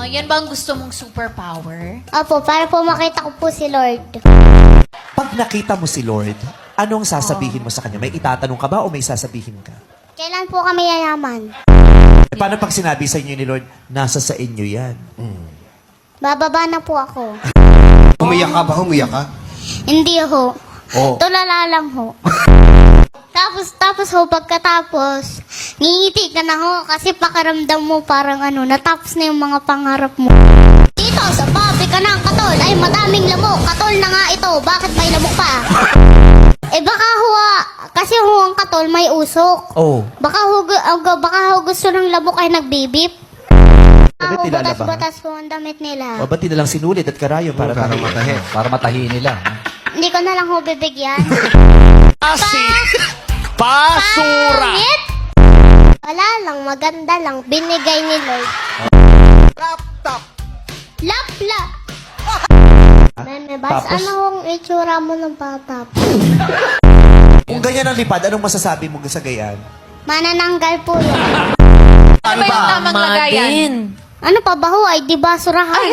Yan ba ang gusto mong superpower? Opo, para po makita ko po si Lord. Pag nakita mo si Lord, anong sasabihin mo sa kanya? May itatanong ka ba o may sasabihin ka? Kailan po kami yayaman? Paano pag sinabi sa inyo ni Lord, nasa sa inyo yan? Bababa na po ako. Umiyak ka ba? Umiyak ka? Hindi ho. Oh. Tulala lang ho. Tapos ho, pagkatapos, ngingiti ka na ho kasi pakaramdam mo parang natapos na yung mga pangarap mo. Dito sa pabrika ng katol ay madaming lamok. Katol na nga ito, bakit may lamok pa? Baka ho, kasi ho ang katol may usok. Oh. Baka ho gusto ng lamok ay nagbibip. Damit Ako, nila labahan? batas-batas po ang damit nila. O ba't di na lang sinulit at karayo para Para tayo? matahi. Para matahi nila. Hindi ko na lang ho bibigyan. Basura! Pangit! Wala lang, maganda lang. Binigay ni Lord. Laptop! Lap-lap! Meme, bas, Tapos? ano ang itsura mo ng bata? Kung ganyan ang lipad, anong masasabi mo sa gayan? Manananggal po yan. Ano ba yung tamang lagayan? Ano pa ba ho? Ay, di basurahan.